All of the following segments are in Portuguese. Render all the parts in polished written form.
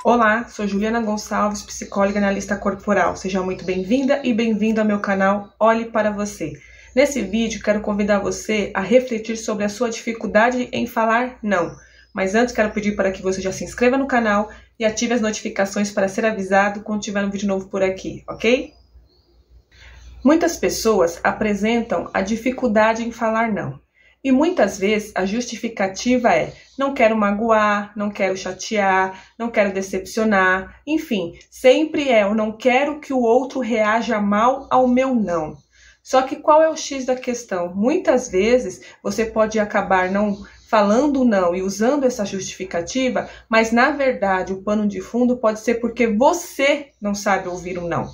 Olá, sou Juliana Gonçalves, psicóloga e analista corporal. Seja muito bem-vinda e bem-vindo ao meu canal Olhe para Você. Nesse vídeo, quero convidar você a refletir sobre a sua dificuldade em falar não. Mas antes, quero pedir para que você já se inscreva no canal e ative as notificações para ser avisado quando tiver um vídeo novo por aqui, ok? Muitas pessoas apresentam a dificuldade em falar não. E muitas vezes a justificativa é: não quero magoar, não quero chatear, não quero decepcionar, enfim, sempre é: eu não quero que o outro reaja mal ao meu não. Só que qual é o X da questão? Muitas vezes você pode acabar não falando não e usando essa justificativa, mas na verdade o pano de fundo pode ser porque você não sabe ouvir um não.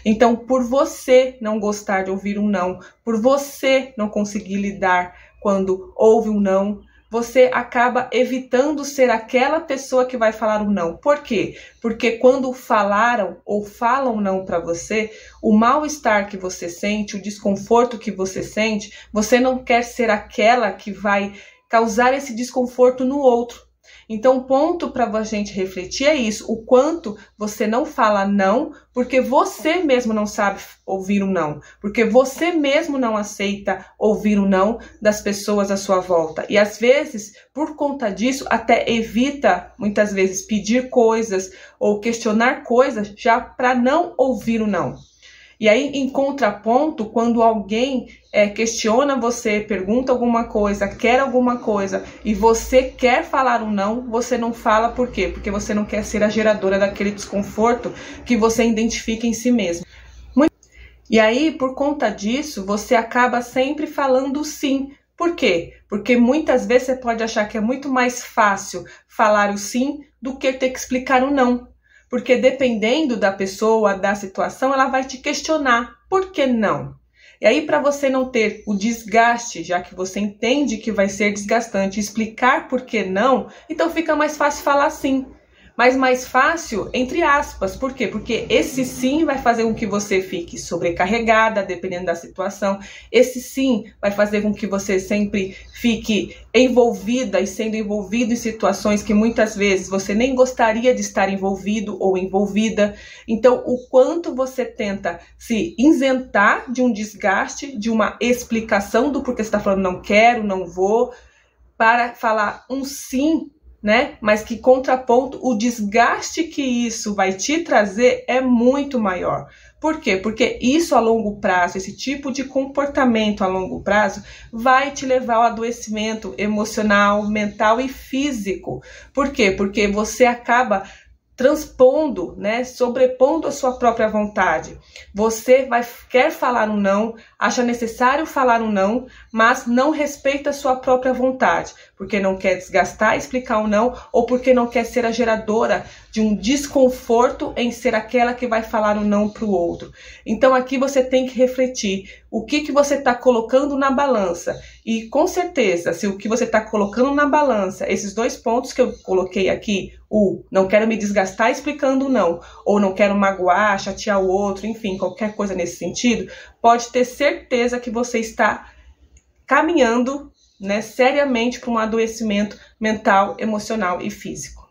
Então, por você não gostar de ouvir um não, por você não conseguir lidar quando ouve um não, você acaba evitando ser aquela pessoa que vai falar um não. Por quê? Porque quando falaram ou falam não para você, o mal-estar que você sente, o desconforto que você sente, você não quer ser aquela que vai causar esse desconforto no outro. Então, o ponto para a gente refletir é isso: o quanto você não fala não porque você mesmo não sabe ouvir um não, porque você mesmo não aceita ouvir um não das pessoas à sua volta. E às vezes, por conta disso, até evita, muitas vezes, pedir coisas ou questionar coisas já para não ouvir o não. E aí, em contraponto, quando alguém questiona você, pergunta alguma coisa, quer alguma coisa, e você quer falar um não, você não fala. Por quê? Porque você não quer ser a geradora daquele desconforto que você identifica em si mesmo. E aí, por conta disso, você acaba sempre falando sim. Por quê? Porque muitas vezes você pode achar que é muito mais fácil falar o sim do que ter que explicar o não. Porque dependendo da pessoa, da situação, ela vai te questionar. Por que não? E aí, para você não ter o desgaste, já que você entende que vai ser desgastante, explicar por que não, então fica mais fácil falar sim. Mas mais fácil, entre aspas. Por quê? Porque esse sim vai fazer com que você fique sobrecarregada, dependendo da situação. Esse sim vai fazer com que você sempre fique envolvida e sendo envolvido em situações que muitas vezes você nem gostaria de estar envolvido ou envolvida. Então, o quanto você tenta se isentar de um desgaste, de uma explicação do porquê você está falando não quero, não vou, para falar um sim, né? Mas que contraponto, o desgaste que isso vai te trazer é muito maior. Por quê? Porque isso a longo prazo, esse tipo de comportamento a longo prazo, vai te levar ao adoecimento emocional, mental e físico. Por quê? Porque você acaba transpondo, né, sobrepondo a sua própria vontade. Você quer falar um não, acha necessário falar um não, mas não respeita a sua própria vontade, porque não quer desgastar, explicar um não, ou porque não quer ser a geradora de um desconforto em ser aquela que vai falar um não para o outro. Então aqui você tem que refletir o que você está colocando na balança. E com certeza, se o que você está colocando na balança, esses dois pontos que eu coloquei aqui, o não quero me desgastar explicando não, ou não quero magoar, chatear o outro, enfim, qualquer coisa nesse sentido, pode ter certeza que você está caminhando, né, seriamente para um adoecimento mental, emocional e físico.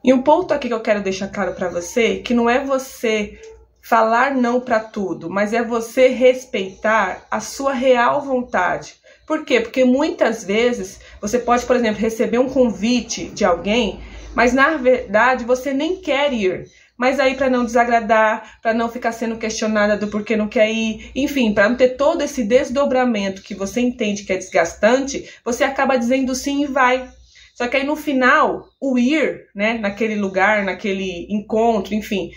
E um ponto aqui que eu quero deixar claro para você, que não é você falar não para tudo, mas é você respeitar a sua real vontade. Por quê? Porque muitas vezes você pode, por exemplo, receber um convite de alguém, mas na verdade você nem quer ir. Mas aí, para não desagradar, para não ficar sendo questionada do porquê não quer ir, enfim, para não ter todo esse desdobramento que você entende que é desgastante, você acaba dizendo sim e vai. Só que aí no final, o ir, né, naquele lugar, naquele encontro, enfim,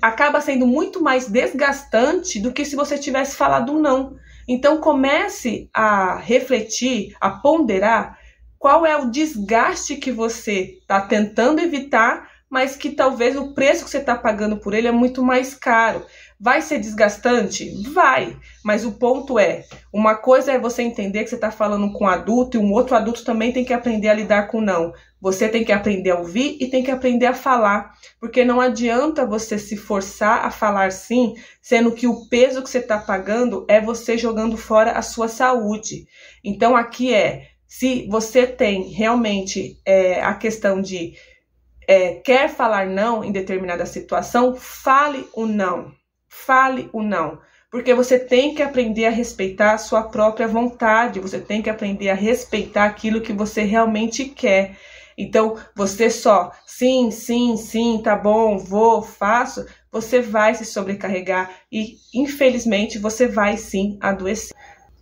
acaba sendo muito mais desgastante do que se você tivesse falado um não. Então comece a refletir, a ponderar qual é o desgaste que você está tentando evitar, mas que talvez o preço que você está pagando por ele é muito mais caro. Vai ser desgastante? Vai. Mas o ponto é, uma coisa é você entender que você está falando com um adulto e um outro adulto também tem que aprender a lidar com não. Você tem que aprender a ouvir e tem que aprender a falar. Porque não adianta você se forçar a falar sim, sendo que o peso que você está pagando é você jogando fora a sua saúde. Então aqui se você tem realmente a questão de quer falar não em determinada situação, fale o não. Fale o não. Porque você tem que aprender a respeitar a sua própria vontade, você tem que aprender a respeitar aquilo que você realmente quer. Então, você só, sim, tá bom, vou, faço, você vai se sobrecarregar e, infelizmente, você vai sim adoecer.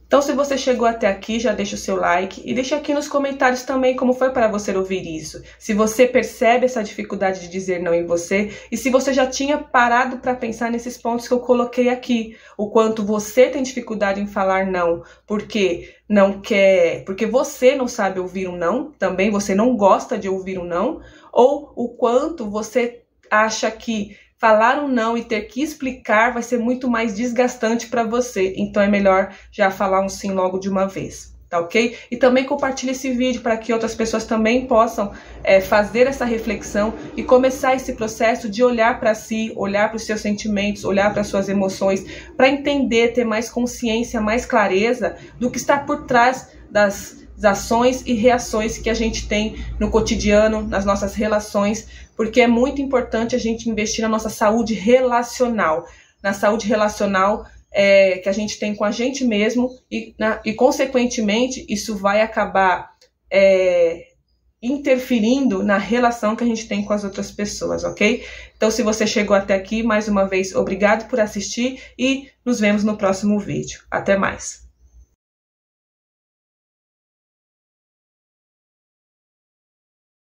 Então, se você chegou até aqui, já deixa o seu like e deixa aqui nos comentários também como foi para você ouvir isso. Se você percebe essa dificuldade de dizer não em você e se você já tinha parado para pensar nesses pontos que eu coloquei aqui. O quanto você tem dificuldade em falar não, porque não quer, porque você não sabe ouvir um não, também você não gosta de ouvir um não, ou o quanto você acha que falar um não e ter que explicar vai ser muito mais desgastante para você. Então é melhor já falar um sim logo de uma vez, tá ok? E também compartilhe esse vídeo para que outras pessoas também possam fazer essa reflexão e começar esse processo de olhar para si, olhar para os seus sentimentos, olhar para as suas emoções, para entender, ter mais consciência, mais clareza do que está por trás das ações e reações que a gente tem no cotidiano, nas nossas relações, porque é muito importante a gente investir na nossa saúde relacional, na saúde relacional que a gente tem com a gente mesmo e consequentemente, isso vai acabar interferindo na relação que a gente tem com as outras pessoas, ok? Então, se você chegou até aqui, mais uma vez, obrigado por assistir e nos vemos no próximo vídeo. Até mais!